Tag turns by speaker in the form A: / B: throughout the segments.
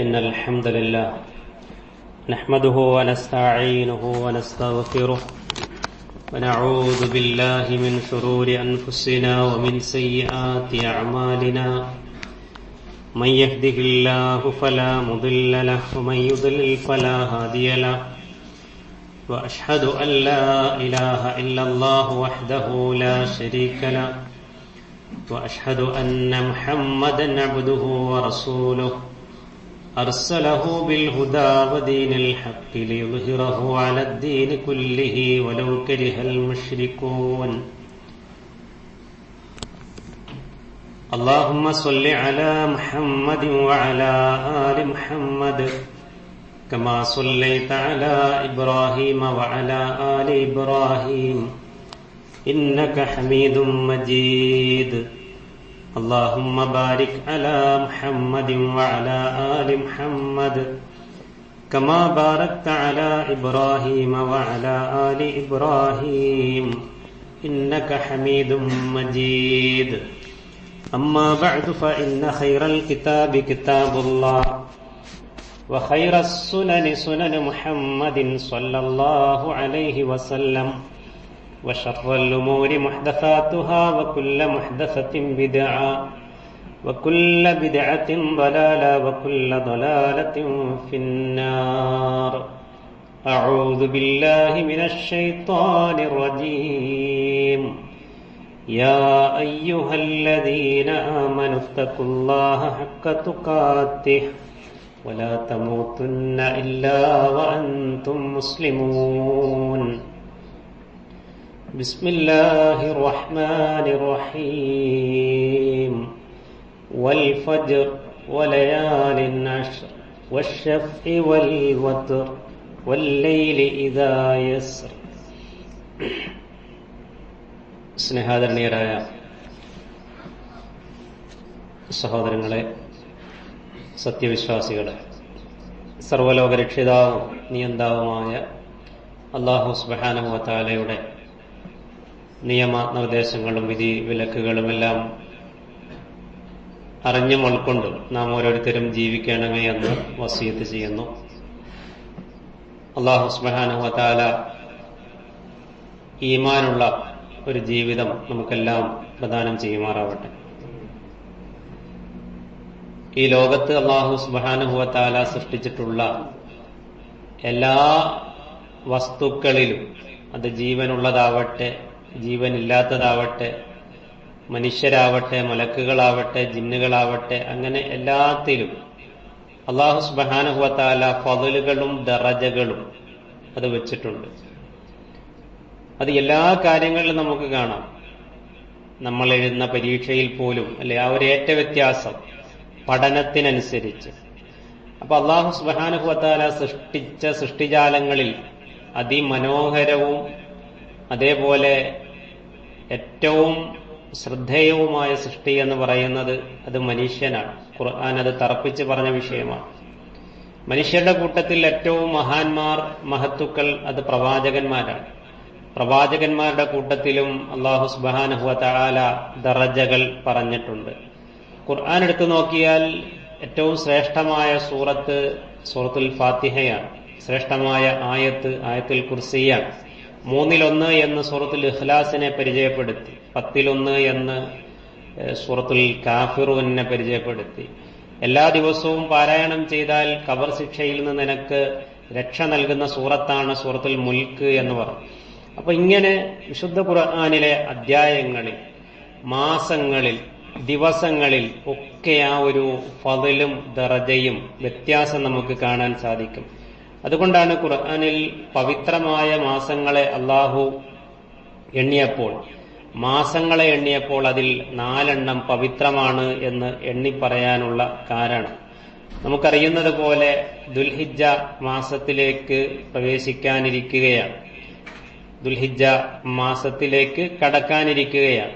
A: إن الحمد لله نحمده ونستعينه ونستغفره ونعوذ بالله من شرور أنفسنا ومن سيئات أعمالنا من يهده الله فلا مضل له ومن يضلل فلا هادي له وأشهد أن لا إله إلا الله وحده لا شريك له وأشهد أن محمدا عبده ورسوله أرسله بالهدى ودين الحق ليظهره على الدين كله ولو كره المشركون اللهم صل على محمد وعلى آل محمد كما صليت على إبراهيم وعلى آل إبراهيم إنك حميد مجيد اللهم بارك على محمد وعلى آل محمد كما باركت على إبراهيم وعلى آل إبراهيم إنك حميد مجيد أما بعد فإن خير الكتاب كتاب الله وخير السنن سنن محمد صلى الله عليه وسلم وشر الأمور محدثاتها وكل محدثة بدعة وكل بدعة ضلالة وكل ضلالة في النار أعوذ بالله من الشيطان الرجيم يا أيها الذين آمنوا اتقوا الله حق تقاته ولا تموتن إلا وأنتم مسلمون بسم الله الرحمن الرحيم والفجر وليال عشر والشفع والوتر والليل إذا يسر. സ്നേഹാദരണീയരായ സഹോദരങ്ങളെ, സത്യവിശ്വാസികളെ, സർവ്വലോകരക്ഷിതാവും നിയന്താവുമായ അല്ലാഹു സുബ്ഹാനഹു വ തആലയുടെ നിയമ നിർദ്ദേശങ്ങളും വിധി വിലക്കുകളുമെല്ലാം അറിഞ്ഞും ഉൾക്കൊണ്ടും നാം ഓരോരുത്തരും ജീവിക്കണമേ എന്ന് വസിയത്ത് ചെയ്യുന്നു. അല്ലാഹു സുബ്ഹാനഹു വ തആല ഈമാനുള്ള ഒരു ജീവിതം നമുക്കെല്ലാം പ്രദാനം ചെയ്യുമാറാവട്ടെ. ഈ ലോകത്ത് അല്ലാഹു സുബ്ഹാനഹു വ തആല സൃഷ്ടിച്ചിട്ടുള്ള എല്ലാ വസ്തുക്കളിലും, അത് ജീവനുള്ളതാവട്ടെ ജീവനില്ലാത്തതാവട്ടെ, മനുഷ്യരാവട്ടെ മലക്കുകളാവട്ടെ ജിന്നുകളാവട്ടെ, അങ്ങനെ എല്ലാത്തിലും അല്ലാഹു സുബ്ഹാനഹു വ തആല ഫളലുകളും ദറജകളും അത് വെച്ചിട്ടുണ്ട്. അത് എല്ലാ കാര്യങ്ങളിലും നമുക്ക് കാണാം. നമ്മൾ എഴുതുന്ന പരീക്ഷയിൽ പോലും അല്ലെ, ആ ഒരു ഏറ്റ വ്യത്യാസം പഠനത്തിനനുസരിച്ച്. അപ്പൊ അല്ലാഹു സുബ്ഹാനഹു വ തആല സൃഷ്ടിച്ച സൃഷ്ടിജാലങ്ങളിൽ അതിമനോഹരവും അതേപോലെ ഏറ്റവും ശ്രദ്ധേയവുമായ സൃഷ്ടി എന്ന് പറയുന്നത് അത് മനുഷ്യനാണ്. ഖുർആൻ അത് തറപ്പിച്ച് പറഞ്ഞ വിഷയമാണ്. മനുഷ്യരുടെ കൂട്ടത്തിൽ ഏറ്റവും മഹാന്മാർ, മഹത്തുക്കൾ അത് പ്രവാചകന്മാരാണ്. പ്രവാചകന്മാരുടെ കൂട്ടത്തിലും അല്ലാഹു സുബ്ഹാനഹു വ തആല ദറജകൾ പറഞ്ഞിട്ടുണ്ട്. ഖുർആൻ എടുത്തു നോക്കിയാൽ ഏറ്റവും ശ്രേഷ്ഠമായ സൂറത്ത് സൂറത്തുൽ ഫാത്തിഹയാണ്. ശ്രേഷ്ഠമായ ആയത്തുൽ കുർസിയാണ്. 1/3 എന്ന് സൂറത്തുൽ ഇഖ്ലാസിനെ പരിചയപ്പെടുത്തി, 10/1 എന്ന് സൂറത്തുൽ കാഫിറൂനെ പരിചയപ്പെടുത്തി. എല്ലാ ദിവസവും പാരായണം ചെയ്താൽ ഖബർ ശിക്ഷയിൽ നിന്ന് നിനക്ക് രക്ഷ നൽകുന്ന സൂറത്താണ് സൂറത്തുൽ മുൽക്ക് എന്ന് പറഞ്ഞു. അപ്പൊ ഇങ്ങനെ വിശുദ്ധ ഖുർആനിലെ അധ്യായങ്ങളിൽ, മാസങ്ങളിൽ, ദിവസങ്ങളിൽ ഒക്കെ ആ ഒരു ഫളലും ദറജയും വ്യത്യാസം നമുക്ക് കാണാൻ സാധിക്കും. അതുകൊണ്ടാണ് ഖുർആനിൽ പവിത്രമായ മാസങ്ങളെ അല്ലാഹു മാസങ്ങളെ എണ്ണിയപ്പോൾ അതിൽ 4 പവിത്രമാണ് എന്ന് എണ്ണിപ്പറയാനുള്ള കാരണം. നമുക്കറിയുന്നത് പോലെ ദുൽഹിജ്ജ മാസത്തിലേക്ക് പ്രവേശിക്കാനിരിക്കുകയാണ്. ദുൽഹിജ്ജ മാസത്തിലേക്ക് കടക്കാനിരിക്കുകയാണ്.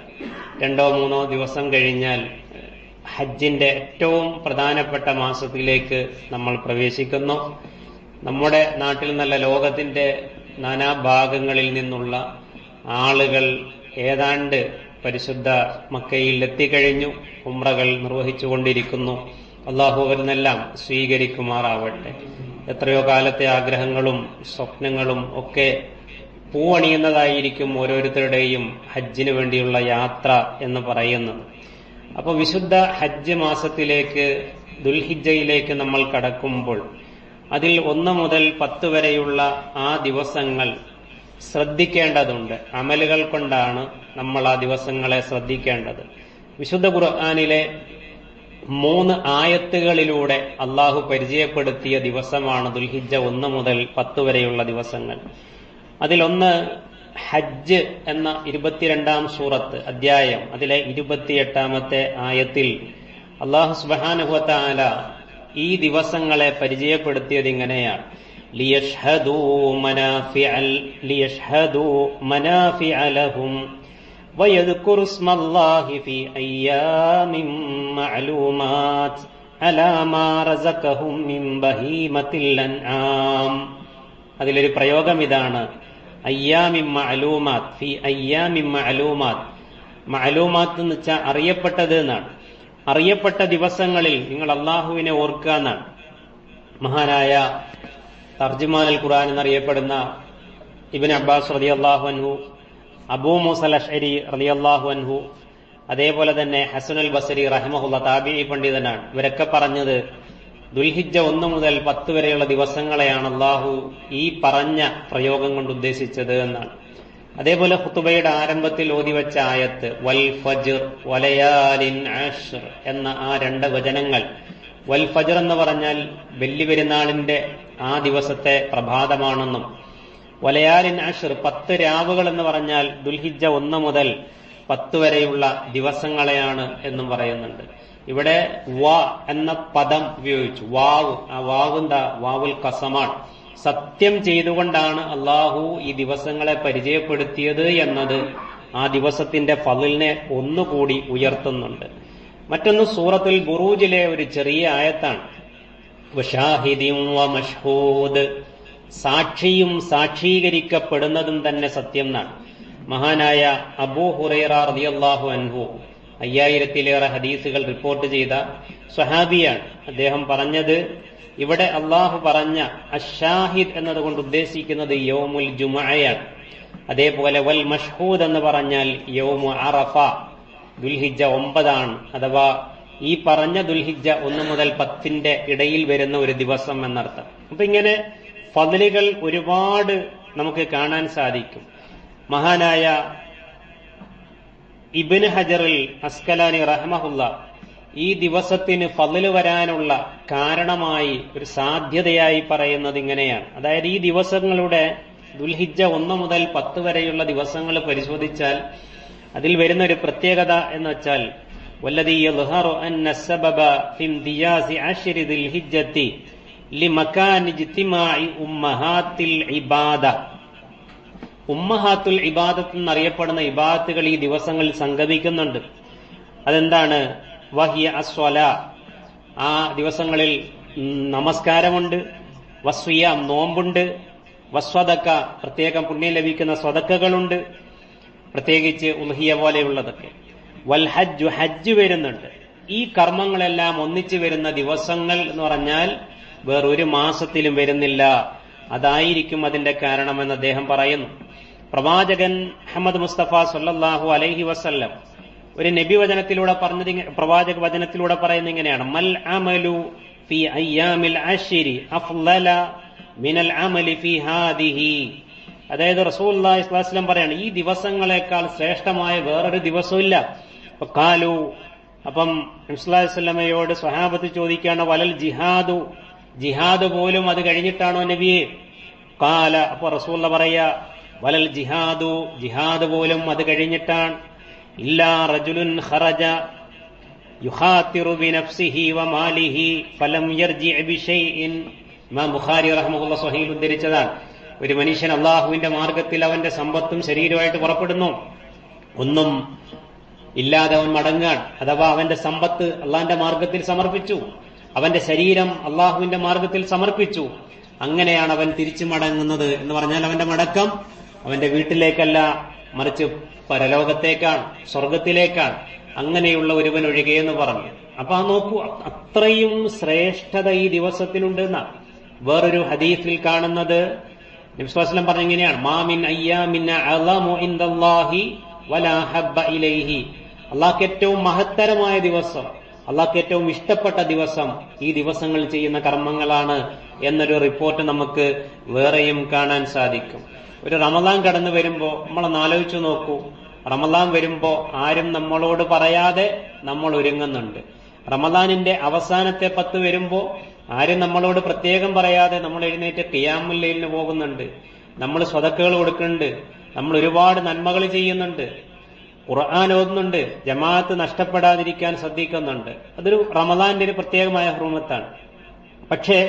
A: 2-3 ദിവസം കഴിഞ്ഞാൽ ഹജ്ജിന്റെ ഏറ്റവും പ്രധാനപ്പെട്ട മാസത്തിലേക്ക് നമ്മൾ പ്രവേശിക്കുന്നു. നമ്മുടെ നാട്ടിൽ നിന്നല്ല, ലോകത്തിന്റെ നാനാഭാഗങ്ങളിൽ നിന്നുള്ള ആളുകൾ ഏതാണ്ട് പരിശുദ്ധ മക്കയിൽ എത്തിക്കഴിഞ്ഞു. ഉംറകൾ നിർവഹിച്ചുകൊണ്ടിരിക്കുന്നു. അള്ളാഹു അവരിനെല്ലാം സ്വീകരിക്കുമാറാവട്ടെ. എത്രയോ കാലത്തെ ആഗ്രഹങ്ങളും സ്വപ്നങ്ങളും ഒക്കെ പൂവണിയുന്നതായിരിക്കും ഓരോരുത്തരുടെയും ഹജ്ജിന് വേണ്ടിയുള്ള യാത്ര എന്ന് പറയുന്നത്. അപ്പോൾ വിശുദ്ധ ഹജ്ജ് മാസത്തിലേക്ക്, ദുൽഹിജ്ജയിലേക്ക് നമ്മൾ കടക്കുമ്പോൾ അതിൽ 1 മുതൽ 10 വരെയുള്ള ആ ദിവസങ്ങൾ ശ്രദ്ധിക്കേണ്ടതുണ്ട്. അമലുകൾ കൊണ്ടാണ് നമ്മൾ ആ ദിവസങ്ങളെ ശ്രദ്ധിക്കേണ്ടത്. വിശുദ്ധ ഖുർആനിലെ 3 ആയത്തുകളിലൂടെ അള്ളാഹു പരിചയപ്പെടുത്തിയ ദിവസമാണ് ദുൽഹിജ്ജ 1 മുതൽ 10 വരെയുള്ള ദിവസങ്ങൾ. അതിലൊന്ന് ഹജ്ജ് എന്ന 22-ാം സൂറത്ത് അധ്യായം, അതിലെ 28-ാമത്തെ ആയത്തിൽ അള്ളാഹു സുബ്ഹാനഹു വ തആല ഈ ദിവസങ്ങളെ പരിചയപ്പെടുത്തിയത് ഇങ്ങനെയാണ്: ലിയഷ്ഹദൂ മനാഫിഅ ലഹും വയദ്കുറു സ്മല്ലാഹി ഫീ അയ്യാമിൻ മഅലൂമാത് അലാ മാ റസഖഹും മിൻ ബഹീമത്തിൽ അൻആം. അതിലൊരു പ്രയോഗം ഇതാണ്: അയ്യാമിൻ മഅലൂമാത്, ഫീ അയ്യാമിൻ മഅലൂമാത്. മഅലൂമാത്ത് എന്ന് വെച്ചാൽ അറിയപ്പെട്ടത് എന്നാണ്. അറിയപ്പെട്ട ദിവസങ്ങളിൽ നിങ്ങൾ അള്ളാഹുവിനെ ഓർക്കുക എന്നാണ്. മഹാനായ തർജുമാനുൽ ഖുർആൻ എന്നറിയപ്പെടുന്ന ഇബ്നു അബ്ബാസ് റളിയല്ലാഹു അൻഹു, അബൂ മൂസൽ അശ്അരി റളിയല്ലാഹു അൻഹു, അതേപോലെ തന്നെ ഹസനുൽ ബസരി റഹിമഹുള്ള താബിഈ പണ്ഡിതനാണ്. ഇവരൊക്കെ പറഞ്ഞത് ദുൽഹിജ്ജ 1 മുതൽ 10 വരെയുള്ള ദിവസങ്ങളെയാണ് അള്ളാഹു ഈ പറഞ്ഞ പ്രയോഗം കൊണ്ട് ഉദ്ദേശിച്ചത് എന്നാണ്. അതേപോലെ ഖുതുബയുടെ ആരംഭത്തിൽ ഓതിവെച്ച ആയത്ത് വൽ ഫജ്ർ വലയാലിൻ അശ്ർ എന്ന ആ 2 വചനങ്ങൾ. വൽ ഫജ്ർ എന്ന് പറഞ്ഞാൽ ബലി പെരുന്നാളിന്റെ ആ ദിവസത്തെ പ്രഭാതമാണെന്നും, വലയാലിൻ അശ്ർ 10 രാവുകൾ എന്ന് പറഞ്ഞാൽ ദുൽഹിജ്ജ 1 മുതൽ 10 വരെയുള്ള ദിവസങ്ങളെയാണ് എന്നും പറയുന്നുണ്ട്. ഇവിടെ വ എന്ന പദം ഉപയോഗിച്ചു. വാവ്, ആ വാവ് എന്താ? വാവുൽ ഖസമാണ്. സത്യം ചെയ്തുകൊണ്ടാണ് അള്ളാഹു ഈ ദിവസങ്ങളെ പരിചയപ്പെടുത്തിയത് എന്നത് ആ ദിവസത്തിന്റെ ഫളിലിനെ ഒന്നുകൂടി ഉയർത്തുന്നുണ്ട്. മറ്റൊന്ന് സൂറത്തുൽ ബുറൂജിലെ ഒരു ചെറിയ ആയത്താണ്. വശാഹിദിൻ വമഷ്ഹൂദ്, സാക്ഷിയും സാക്ഷീകരിക്കപ്പെടുന്നതും തന്നെ സത്യം എന്നാണ്. മഹാനായ അബൂ ഹുറൈറ റളിയല്ലാഹു അൻഹു 5000-ലേറെ ഹദീസുകൾ റിപ്പോർട്ട് ചെയ്ത സ്വഹാബിയാണ്. അദ്ദേഹം പറഞ്ഞത്, ഇവിടെ അള്ളാഹു പറഞ്ഞ അഷാഹിദ് എന്നതുകൊണ്ട് ഉദ്ദേശിക്കുന്നത് യൗമുൽ ജുമുഅയാണ്. അതേപോലെ വൽ മഷ്ഹൂദ് എന്ന് പറഞ്ഞാൽ യൗമു അറഫ, ദുൽഹിജ്ജ 9 അഥവാ ഈ പറഞ്ഞ ദുൽഹിജ്ജ 1 മുതൽ 10 ഇടയിൽ വരുന്ന ഒരു ദിവസം എന്നർത്ഥം. അപ്പൊ ഇങ്ങനെ ഫദ്ലുകൾ ഒരുപാട് നമുക്ക് കാണാൻ സാധിക്കും. മഹാനായ ഇബ്നു ഹജറുൽ അസ്കലാനി റഹ്മഹുള്ള ഈ ദിവസത്തിന് ഫദ്ല് വരാനുള്ള കാരണമായി ഒരു സാധ്യതയായി പറയുന്നത് ഇങ്ങനെയാണ്. അതായത് ഈ ദിവസങ്ങളുടെ ദുൽഹിജ്ജ 1 മുതൽ 10 വരെയുള്ള ദിവസങ്ങൾ പരിശോധിച്ചാൽ അതിൽ വരുന്ന ഒരു പ്രത്യേകത എന്ന് വെച്ചാൽ വല്ലദീ യദ്ഹറു അന്ന സബബ ഫി ഇംതിയാസി അശ്രി ദുൽഹിജ്ജത്തി ലിമകാൻ ഇജ്തിമാഇ ഉമ്മഹാത്തിൽ ഇബാദ. ഉമ്മഹാത്തുൽ ഇബാദത്ത് എന്നറിയപ്പെടുന്ന ഇബാദത്തുകൾ ഈ ദിവസങ്ങളിൽ സംഗമിക്കുന്നുണ്ട്. അതെന്താണ്? വഹിയ അസ്വലാ, ആ ദിവസങ്ങളിൽ നമസ്കാരമുണ്ട്, വസ്വിയാം നോമ്പുണ്ട്, വസ്വദക്ക പ്രത്യേകം പുണ്യം ലഭിക്കുന്ന സ്വദക്കകളുണ്ട്, പ്രത്യേകിച്ച് ഉൽഹിയ പോലെയുള്ളതൊക്കെ. വൽ ഹജ്ജ്, ഹജ്ജ് വരുന്നുണ്ട്. ഈ കർമ്മങ്ങളെല്ലാം ഒന്നിച്ചു വരുന്ന ദിവസങ്ങൾ എന്ന് പറഞ്ഞാൽ വേറൊരു മാസത്തിലും വരുന്നില്ല. അതായിരിക്കും അതിന്റെ കാരണമെന്ന് അദ്ദേഹം പറയുന്നു. പ്രവാചകൻ മുഹമ്മദ് മുസ്തഫ സല്ലല്ലാഹു അലൈഹി വസല്ലം ഒരു നബി വചനത്തിലൂടെ പറഞ്ഞത്, പ്രവാചക വചനത്തിലൂടെ പറയുന്നത് ഇങ്ങനെയാണ്: മൽ അമലു ഫി അയ്യാമിൽ അശ്രി അഫ്ളല മിനൽ അമലി ഫി ഹാദിഹി. അതായത് റസൂലുള്ളാഹി സ്വല്ലല്ലാഹു അലൈഹി വസല്ലം പറയാണ്, ഈ ദിവസങ്ങളെക്കാൾ ശ്രേഷ്ഠമായ വേറൊരു ദിവസമില്ല. കാലു, അപ്പം നബി സല്ലല്ലാഹു അലൈഹി വസല്ലമയോട് സ്വഹാബത്ത് ചോദിക്കുകയാണ്, വലൽ ജിഹാദു, ജിഹാദ് പോലും അത് കഴിഞ്ഞിട്ടാണോ നബിയെ? കാല, അപ്പൊ റസൂലുള്ള പറയാ, വലൽ ജിഹാദു, ജിഹാദ് പോലും അത് കഴിഞ്ഞിട്ടാണ്. ഇല്ലാ റജുലുൻ ഖറജ യുഖാതിറു ബിനഫ്സിഹി വമാലിഹി ഫലം യർജി ബിശൈഇൻ. ഇമാം ബുഖാരി റഹ്മഹുല്ലാഹ് സ്വഹീഹ് ഉദ്ധരിച്ചതാണ്. ഒരു മനുഷ്യൻ അള്ളാഹുവിന്റെ മാർഗത്തിൽ അവന്റെ സമ്പത്തും ശരീരമായിട്ട് പുറപ്പെടുന്നു, ഒന്നും ഇല്ലാതെ അവൻ മടങ്ങാൻ, അഥവാ അവന്റെ സമ്പത്ത് അള്ളാഹിന്റെ മാർഗത്തിൽ സമർപ്പിച്ചു, അവന്റെ ശരീരം അള്ളാഹുവിന്റെ മാർഗത്തിൽ സമർപ്പിച്ചു, അങ്ങനെയാണ് അവൻ തിരിച്ചു മടങ്ങുന്നത്. എന്ന് പറഞ്ഞാൽ അവന്റെ മടക്കം അവന്റെ വീട്ടിലേക്കല്ല, മറിച്ച് പരലോകത്തേക്കാണ്, സ്വർഗത്തിലേക്കാണ്. അങ്ങനെയുള്ള ഒരുവൻ ഒഴികെയെന്ന് പറഞ്ഞു. അപ്പൊ നോക്കൂ, അത്രയും ശ്രേഷ്ഠത ഈ ദിവസത്തിനുണ്ട് എന്നാണ്. വേറൊരു ഹദീസിൽ കാണുന്നത് നബി സ്വല്ലല്ലാഹു അലൈഹി വസല്ലം പറഞ്ഞിങ്ങനെയാണ്, മാമിൻ അയ്യാമിൻ അഅ്ളമു ഇൻദല്ലാഹി വലാ ഹബ്ബ ഇലൈഹി. അള്ളാഹ്ക്ക് ഏറ്റവും മഹത്തരമായ ദിവസം, അള്ളാഹ്ക്ക് ഏറ്റവും ഇഷ്ടപ്പെട്ട ദിവസം ഈ ദിവസങ്ങൾ ചെയ്യുന്ന കർമ്മങ്ങളാണ് എന്നൊരു റിപ്പോർട്ട് നമുക്ക് വേറെയും കാണാൻ സാധിക്കും. ഒരു റമദാൻ കടന്നു വരുമ്പോ നമ്മളൊന്ന് ആലോചിച്ചു നോക്കൂ. റമദാൻ വരുമ്പോ ആരും നമ്മളോട് പറയാതെ നമ്മൾ ഒരുങ്ങുന്നുണ്ട്. റമദാനിന്റെ അവസാനത്തെ 10 വരുമ്പോ ആരും നമ്മളോട് പ്രത്യേകം പറയാതെ നമ്മൾ എഴുന്നേറ്റ് ഖിയാമുൽ ലൈലിന് പോകുന്നുണ്ട്. നമ്മൾ സ്വതക്കകൾ കൊടുക്കുന്നുണ്ട്. നമ്മൾ ഒരുപാട് നന്മകൾ ചെയ്യുന്നുണ്ട്. ഖുർആൻ ഓതുന്നുണ്ട്. ജമാഅത്ത് നഷ്ടപ്പെടാതിരിക്കാൻ ശ്രദ്ധിക്കുന്നുണ്ട്. അതൊരു റമദാന്റെ ഒരു പ്രത്യേകമായ ഹുർമത്താണ്. പക്ഷേ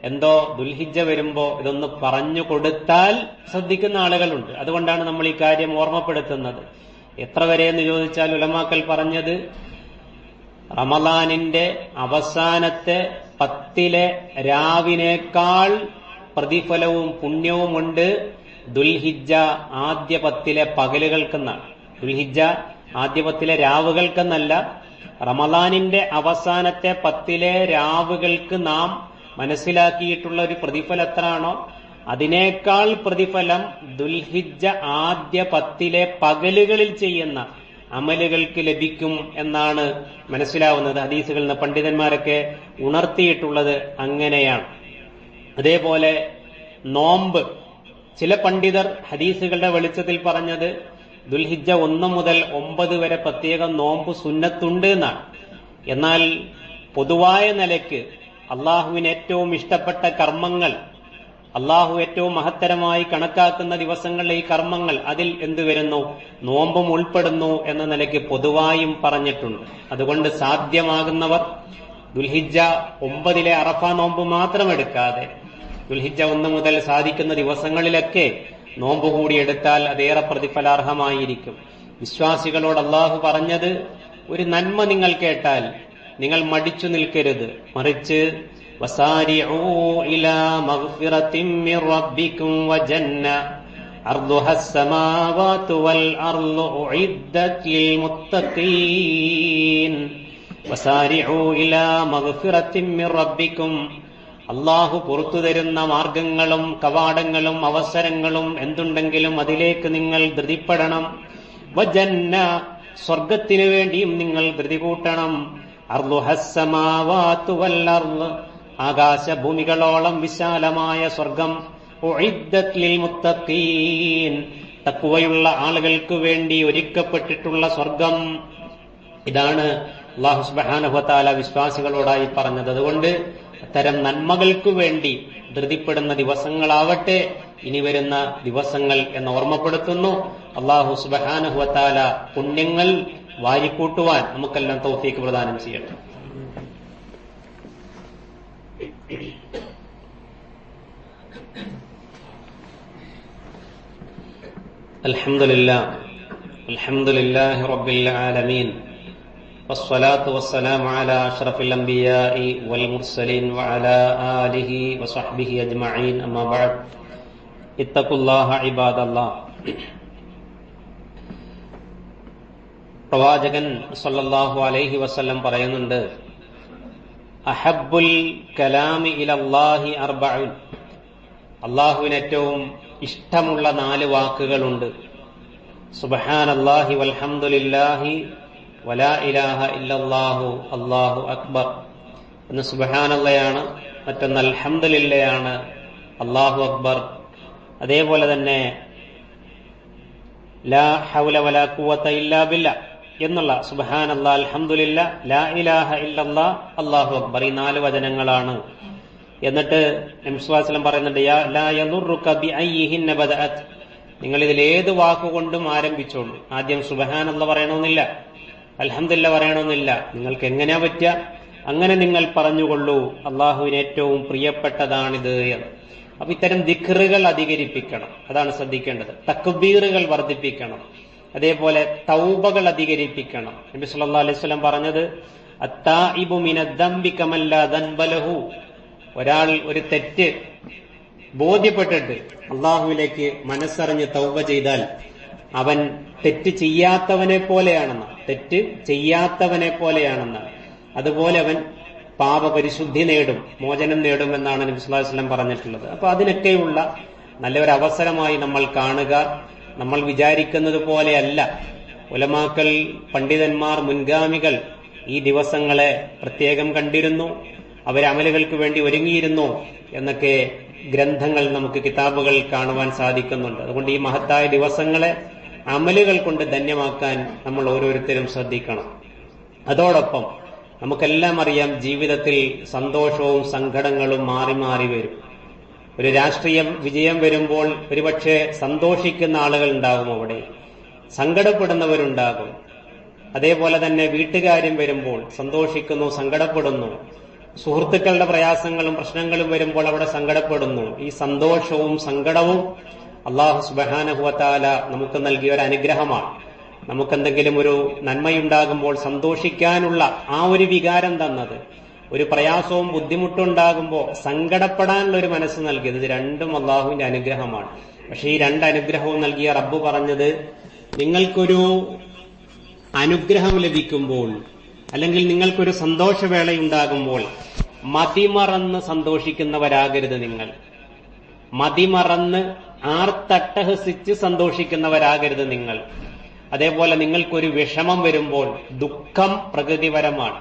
A: എന്തോ ദുൽഹിജ്ജ വരുമ്പോ ഇതൊന്ന് പറഞ്ഞു കൊടുത്താൽ ശ്രദ്ധിക്കുന്ന ആളുകളുണ്ട്. അതുകൊണ്ടാണ് നമ്മൾ ഈ കാര്യം ഓർമ്മപ്പെടുത്തുന്നത്. എത്ര വരെ എന്ന് ചോദിച്ചാൽ ഉലമാക്കൾ പറഞ്ഞത്, റമദാനിന്റെ അവസാനത്തെ 10 രാവിനേക്കാൾ പ്രതിഫലവും പുണ്യവുമുണ്ട് ദുൽഹിജ്ജ ആദ്യ 10 പകലുകൾക്കെന്നാണ്. ദുൽഹിജ്ജ ആദ്യ 10 രാവുകൾക്കെന്നല്ല, റമദാനിന്റെ അവസാനത്തെ 10 രാവുകൾക്ക് നാം മനസ്സിലാക്കിയിട്ടുള്ള ഒരു പ്രതിഫലം എത്രയാണോ അതിനേക്കാൾ പ്രതിഫലം ദുൽഹിജ്ജ ആദ്യ 10 പകലുകളിൽ ചെയ്യുന്ന അമലുകൾക്ക് ലഭിക്കും എന്നാണ് മനസ്സിലാവുന്നത്. ഹദീസുകളിൽ നിന്ന് പണ്ഡിതന്മാരൊക്കെ ഉണർത്തിയിട്ടുള്ളത് അങ്ങനെയാണ്. അതേപോലെ നോമ്പ്, ചില പണ്ഡിതർ ഹദീസുകളുടെ വെളിച്ചത്തിൽ പറഞ്ഞത് ദുൽഹിജ്ജ 1 മുതൽ 9 വരെ പ്രത്യേകം നോമ്പ് സുന്നത്തുണ്ട് എന്നാണ്. എന്നാൽ പൊതുവായ നിലയ്ക്ക് അള്ളാഹുവിന് ഏറ്റവും ഇഷ്ടപ്പെട്ട കർമ്മങ്ങൾ, അള്ളാഹു ഏറ്റവും മഹത്തരമായി കണക്കാക്കുന്ന ദിവസങ്ങളിലെ ഈ കർമ്മങ്ങൾ, അതിൽ എന്ത് വരുന്നു? നോമ്പും ഉൾപ്പെടുന്നു എന്ന നിലയ്ക്ക് പൊതുവായും പറഞ്ഞിട്ടുണ്ട്. അതുകൊണ്ട് സാധ്യമാകുന്നവർ ദുൽഹിജ്ജ 9 അറഫ നോമ്പ് മാത്രം എടുക്കാതെ ദുൽഹിജ്ജ 1 മുതൽ സാധിക്കുന്ന ദിവസങ്ങളിലൊക്കെ നോമ്പ് കൂടി എടുത്താൽ അതേറെ പ്രതിഫലാർഹമായിരിക്കും. വിശ്വാസികളോട് അള്ളാഹു പറഞ്ഞത്, ഒരു നന്മ നിങ്ങൾ കേട്ടാൽ നിങ്ങൾ മടിച്ചു നിൽക്കരുത്, മറിച്ച് വസാരിഊ ഇലാ മഗ്ഫിറത്തിൻ മിർ റബ്ബിക്കും വജന്ന അർദുഹസ് സമാവാതു വൽ അർളു ഉഇദ്ദത് ലിൽ മുത്തഖീൻ. വസാരിഊ ഇലാ മഗ്ഫിറത്തിൻ മിർ റബ്ബിക്കും, അള്ളാഹു പുറത്തു തരുന്ന മാർഗങ്ങളും കവാടങ്ങളും അവസരങ്ങളും എന്തുണ്ടെങ്കിലും അതിലേക്ക് നിങ്ങൾ ധൃതിപ്പെടണം. വജന്ന, സ്വർഗത്തിനു വേണ്ടിയും നിങ്ങൾ ധൃതി കൂട്ടണം. അർളുഹസ് സമാവാതു വൽ അർള്, ആകാശഭൂമികളോളം വിശാലമായ സ്വർഗം. ഉഇദ്ദത് ലിൽ മുത്തഖീൻ, തഖ്വയുള്ള ആളുകൾക്ക് വേണ്ടി ഒരുക്കപ്പെട്ടിട്ടുള്ള സ്വർഗം. ഇതാണ് അല്ലാഹു സുബ്ഹാനഹു വ തആല വിശ്വാസികളോടായി പറഞ്ഞത്. അതുകൊണ്ട് അത്തരം നന്മകൾക്കു വേണ്ടി ധൃതിപ്പെടുന്ന ദിവസങ്ങളാവട്ടെ ഇനി വരുന്ന ദിവസങ്ങൾ എന്ന് ഓർമ്മപ്പെടുത്തുന്നു. അല്ലാഹു സുബ്ഹാനഹു വ തആല പുണ്യങ്ങൾ വാരിക്കൂട്ടുവാൻ നമുക്കെല്ലാം തൗഫീഖ് പ്രദാനം ചെയ്യട്ടെ. അൽഹംദുലില്ലാഹി റബ്ബിൽ ആലമീൻ വസ്സലാത്തു വസ്സലാമു അലാ അഷ്റഫിൽ അംബിയാഇ വൽ മുർസലീൻ വഅലാ ആലിഹി വസഹ്ബിഹി അജ്മഈൻ. അമ്മാ ബഅദ്. ഇത്തഖുല്ലാഹ ഇബാദല്ലാഹ്. പ്രവാചകൻ സല്ലല്ലാഹു അലൈഹി വസല്ലം പറയുന്നുണ്ട്, അഹബ്ബുൽ കലാമി ഇലല്ലാഹി അർബഉൻ, അല്ലാഹുവിന് ഏറ്റവും ഇഷ്ടമുള്ള 4 വാക്കുകളുണ്ട്. സുബ്ഹാനല്ലാഹി വൽഹംദുലില്ലാഹി വലാ ഇലാഹ ഇല്ലല്ലാഹു അല്ലാഹു അക്ബർ. ഒന്ന് സുബ്ഹാനല്ലാഹയാണ്, മറ്റൊന്ന് അൽഹംദുലില്ലയാണ്, അല്ലാഹു അക്ബർ. അതേപോലെ തന്നെ ലാ ഹൗല വലാ ഖുവത ഇല്ലാ ബില്ലാ എന്നുള്ള സുബ്ഹാനല്ലാഹ്, അൽഹംദുലില്ലാഹ്, ലാ ഇലാഹ ഇല്ലല്ലാഹ്, അല്ലാഹു അക്ബർ, ഈ 4 വചനങ്ങളാണ്. എന്നിട്ട് നബി സല്ലല്ലാഹു അലൈഹി വസല്ലം പറയുന്നുണ്ട്, ലാ യദുറുക ബിഅയ്യിഹിന്ന ബദഅത്, നിങ്ങൾ ഇതിൽ ഏത് വാക്കുകൊണ്ടും ആരംഭിച്ചോളൂ. ആദ്യം സുബ്ഹാനല്ലാഹ് പറയണമെന്നില്ല, അൽഹംദുലില്ലാഹ് പറയണമെന്നില്ല. നിങ്ങൾക്ക് എങ്ങനെയാ പറ്റുക അങ്ങനെ നിങ്ങൾ പറഞ്ഞുകൊള്ളൂ. അള്ളാഹുവിന് ഏറ്റവും പ്രിയപ്പെട്ടതാണിത് എന്ന്. അപ്പൊ ഇത്തരം ദിക്റുകൾ അധികരിപ്പിക്കണം, അതാണ് ശ്രദ്ധിക്കേണ്ടത്. തക്ബീറുകൾ വർദ്ധിപ്പിക്കണം. അതേപോലെ തൗബകൾ അധികരിപ്പിക്കണം. നബി സല്ലല്ലാഹു അലൈഹി വസല്ലം പറഞ്ഞത്, അത്തായിബു മിനദ്ദംബി കമല്ലാ ദൻബ ലഹു, ഒരാൾ ഒരു തെറ്റ് ബോധ്യപ്പെട്ടിട്ട് അള്ളാഹുവിലേക്ക് മനസ്സറിഞ്ഞ് തൗബ ചെയ്താൽ അവൻ തെറ്റ് ചെയ്യാത്തവനെ പോലെയാണെന്നാണ്. അതുപോലെ അവൻ പാപപരിശുദ്ധി നേടും, മോചനം നേടും എന്നാണ് നബി സല്ലല്ലാഹു അലൈഹി വസല്ലം പറഞ്ഞിട്ടുള്ളത്. അപ്പൊ അതിനൊക്കെയുള്ള നല്ലൊരു അവസരമായി നമ്മൾ കാണുക. നമ്മൾ വിചാരിക്കുന്നത് പോലെയല്ല. ഉലമാക്കൾ, പണ്ഡിതന്മാർ, മുൻഗാമികൾ ഈ ദിവസങ്ങളെ പ്രത്യേകം കണ്ടിരുന്നു, അവർ അമലുകൾക്ക് വേണ്ടി ഒരുങ്ങിയിരുന്നു എന്നൊക്കെ ഗ്രന്ഥങ്ങൾ, നമുക്ക് കിതാബുകൾ കാണുവാൻ സാധിക്കുന്നുണ്ട്. അതുകൊണ്ട് ഈ മഹത്തായ ദിവസങ്ങളെ അമലുകൾ കൊണ്ട് ധന്യമാക്കാൻ നമ്മൾ ഓരോരുത്തരും ശ്രദ്ധിക്കണം. അതോടൊപ്പം നമുക്കെല്ലാം അറിയാം, ജീവിതത്തിൽ സന്തോഷവും സങ്കടങ്ങളും മാറി മാറി വരും. ഒരു രാഷ്ട്രീയ വിജയം വരുമ്പോൾ ഒരുപക്ഷെ സന്തോഷിക്കുന്ന ആളുകൾ ഉണ്ടാകും, അവിടെ സങ്കടപ്പെടുന്നവരുണ്ടാകും. അതേപോലെ തന്നെ വീട്ടുകാര്യം വരുമ്പോൾ സന്തോഷിക്കുന്നു, സങ്കടപ്പെടുന്നു. സുഹൃത്തുക്കളുടെ പ്രയാസങ്ങളും പ്രശ്നങ്ങളും വരുമ്പോൾ അവിടെ സങ്കടപ്പെടുന്നു. ഈ സന്തോഷവും സങ്കടവും അല്ലാഹു സുബ്ഹാനഹു വ തആല നമുക്ക് നൽകിയ ഒരു അനുഗ്രഹമാണ്. നമുക്കെന്തെങ്കിലും ഒരു നന്മയുണ്ടാകുമ്പോൾ സന്തോഷിക്കാനുള്ള ആ ഒരു വികാരം തന്നത്, ഒരു പ്രയാസവും ബുദ്ധിമുട്ടുണ്ടാകുമ്പോൾ സങ്കടപ്പെടാനുള്ള ഒരു മനസ്സ് നൽകിയത്, ഇത് രണ്ടും അള്ളാഹുവിന്റെ അനുഗ്രഹമാണ്. പക്ഷെ ഈ രണ്ട് അനുഗ്രഹവും നൽകിയ റബ്ബ് പറഞ്ഞത്, നിങ്ങൾക്കൊരു അനുഗ്രഹം ലഭിക്കുമ്പോൾ അല്ലെങ്കിൽ നിങ്ങൾക്കൊരു സന്തോഷവേളയുണ്ടാകുമ്പോൾ മതിമറന്ന് സന്തോഷിക്കുന്നവരാകരുത് നിങ്ങൾ. മതിമറന്ന് ആർത്തട്ടഹസിച്ച് സന്തോഷിക്കുന്നവരാകരുത് നിങ്ങൾ. അതേപോലെ നിങ്ങൾക്കൊരു വിഷമം വരുമ്പോൾ, ദുഃഖം പ്രകൃതിപരമാണ്,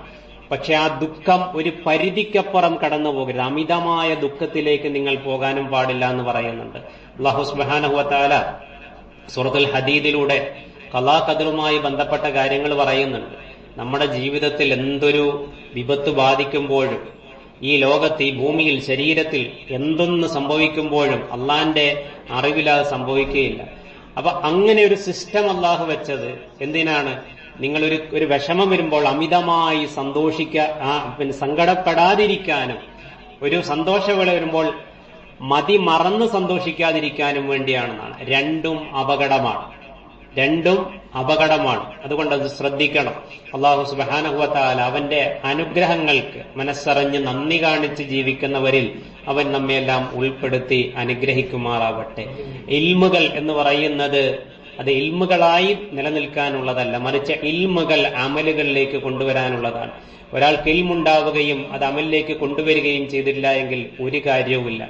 A: പക്ഷെ ആ ദുഃഖം ഒരു പരിധിക്കപ്പുറം കടന്നു പോകരുത്. അമിതമായ ദുഃഖത്തിലേക്ക് നിങ്ങൾ പോകാനും പാടില്ല എന്ന് പറയുന്നുണ്ട്. അല്ലാഹു സുബ്ഹാനഹു വ തആല സൂറത്തുൽ ഹദീദിലൂടെ ഖളാ ഖദറുമായി ബന്ധപ്പെട്ട കാര്യങ്ങൾ പറയുന്നുണ്ട്. നമ്മുടെ ജീവിതത്തിൽ എന്തൊരു വിപത്ത് ബാധിക്കുമ്പോഴും, ഈ ലോകത്ത്, ഈ ഭൂമിയിൽ, ശരീരത്തിൽ എന്തൊന്ന് സംഭവിക്കുമ്പോഴും അള്ളാന്റെ അറിവില്ലാതെ സംഭവിക്കുകയില്ല. അപ്പൊ അങ്ങനെ ഒരു സിസ്റ്റം അള്ളാഹു വെച്ചത് എന്തിനാണ്? നിങ്ങളൊരു വിഷമം വരുമ്പോൾ അമിതമായി പിന്നെ സങ്കടപ്പെടാതിരിക്കാനും, ഒരു സന്തോഷവേള വരുമ്പോൾ മറന്ന് സന്തോഷിക്കാതിരിക്കാനും വേണ്ടിയാണെന്നാണ്. രണ്ടും അപകടമാണ്. അതുകൊണ്ട് അത് ശ്രദ്ധിക്കണം. അല്ലാഹു സുബ്ഹാനഹു വ തആല അവന്റെ അനുഗ്രഹങ്ങൾക്ക് മനസ്സറിഞ്ഞ് നന്ദി കാണിച്ച് ജീവിക്കുന്നവരിൽ അവൻ നമ്മയെല്ലാം ഉൾപ്പെടുത്തി അനുഗ്രഹിക്കുമാറാവട്ടെ. ഇൽമുകൾ എന്ന് പറയുന്നത് അത് ഇൽമുകളായി നിലനിൽക്കാനുള്ളതല്ല, മറിച്ച് ഇൽമുകൾ അമലുകളിലേക്ക് കൊണ്ടുവരാനുള്ളതാണ്. ഒരാൾക്ക് ഇൽമുണ്ടാവുകയും അത് അമലിലേക്ക് കൊണ്ടുവരികയും ചെയ്തില്ല എങ്കിൽ ഒരു കാര്യവുമില്ല.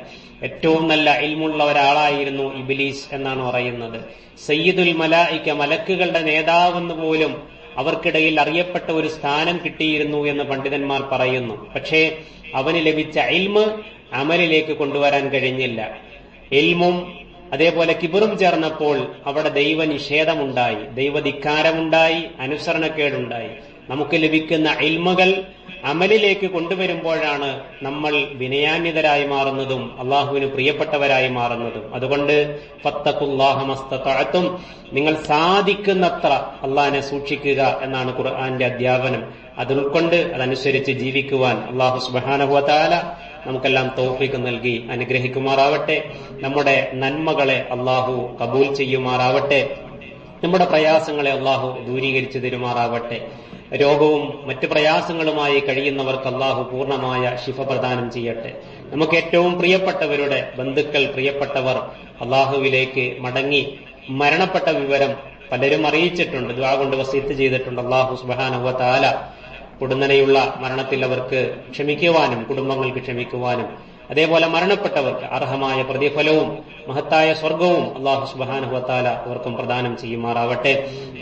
A: ഏറ്റവും നല്ല ഇൽമുള്ള ഒരാളായിരുന്നു ഇബ്ലീസ് എന്നാണ് പറയുന്നത്. സയ്യിദുൽ മലായിക, മലക്കുകളുടെ നേതാവെന്ന് പോലും അവർക്കിടയിൽ അറിയപ്പെട്ട ഒരു സ്ഥാനം കിട്ടിയിരുന്നു എന്ന് പണ്ഡിതന്മാർ പറയുന്നു. പക്ഷേ അവന് ലഭിച്ച ഇൽമ് അമലിലേക്ക് കൊണ്ടുവരാൻ കഴിഞ്ഞില്ല. ഇൽമും അതേപോലെ കിബറും ചേർന്നപ്പോൾ അവിടെ ദൈവനിഷേധമുണ്ടായി, ദൈവധിക്കാരമുണ്ടായി, അനുസരണക്കേടുണ്ടായി. നമുക്ക് ലഭിക്കുന്ന ഇൽമുകൾ അമലിലേക്ക് കൊണ്ടുവരുമ്പോഴാണ് നമ്മൾ വിനയാന്വിതരായി മാറുന്നതും അള്ളാഹുവിന് പ്രിയപ്പെട്ടവരായി മാറുന്നതും. അതുകൊണ്ട് ഫത്തഖുല്ലാഹ മസ്തതഅതും, നിങ്ങൾ സാധിക്കുന്നത്ര അള്ളാഹിനെ സൂക്ഷിക്കുക എന്നാണ് ഖുർആന്റെ അധ്യാപനം. അത് ഉൾക്കൊണ്ട് അതനുസരിച്ച് ജീവിക്കുവാൻ അല്ലാഹു സുബ്ഹാനഹു വ തആല നമുക്കെല്ലാം തൗഫീഖ് നൽകി അനുഗ്രഹിക്കുമാറാവട്ടെ. നമ്മുടെ നന്മകളെ അള്ളാഹു കബൂൽ ചെയ്യുമാറാവട്ടെ. നമ്മുടെ പ്രയാസങ്ങളെ അള്ളാഹു ദൂരീകരിച്ചു തരുമാറാവട്ടെ. രോഗവും മറ്റ് പ്രയാസങ്ങളുമായി കഴിയുന്നവർക്ക് അള്ളാഹു പൂർണ്ണമായ ശിഫ പ്രദാനം ചെയ്യട്ടെ. നമുക്ക് ഏറ്റവും പ്രിയപ്പെട്ടവരുടെ ബന്ധുക്കൾ, പ്രിയപ്പെട്ടവർ അള്ളാഹുവിലേക്ക് മടങ്ങി മരണപ്പെട്ട വിവരം പലരും അറിയിച്ചിട്ടുണ്ട്, ദുആ കൊണ്ട് വസീയത്ത് ചെയ്തിട്ടുണ്ട്. അള്ളാഹു സുബ്ഹാനഹു വ തആല പൊടുന്നനെയുള്ള മരണത്തിൽ അവർക്ക് ക്ഷമിക്കുവാനും കുടുംബങ്ങൾക്ക് ക്ഷമിക്കുവാനും അതേപോലെ മരണപ്പെട്ടവർക്ക് അർഹമായ പ്രതിഫലവും മഹത്തായ സ്വർഗവും അല്ലാഹു സുബ്ഹാനഹു വ തആല അവർക്കും പ്രദാനം ചെയ്യുമാറാവട്ടെ.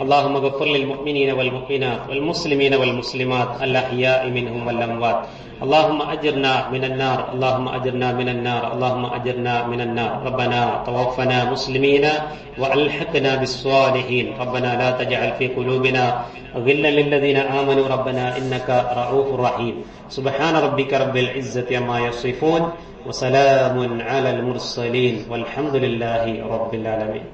A: അല്ലാഹുമ്മ ഗഫിർ ലിൽ മുഅ്മിനീന വൽ മുഅ്മിനാത്ത് വൽ മുസ്ലിമീന വൽ മുസ്ലിമാത്ത് അൽ അഹ്യാഇ മിൻഹും വൽ അംവാത്ത്. اللهم أجرنا من النار، اللهم أجرنا من النار، اللهم أجرنا من النار. ربنا توفنا مسلمين وألحقنا بالصالحين. ربنا لا تجعل في قلوبنا غلا للذين آمنوا ربنا إنك رؤوف رحيم. سبحان ربك رب العزة عما يصفون وسلام على المرسلين والحمد لله رب العالمين.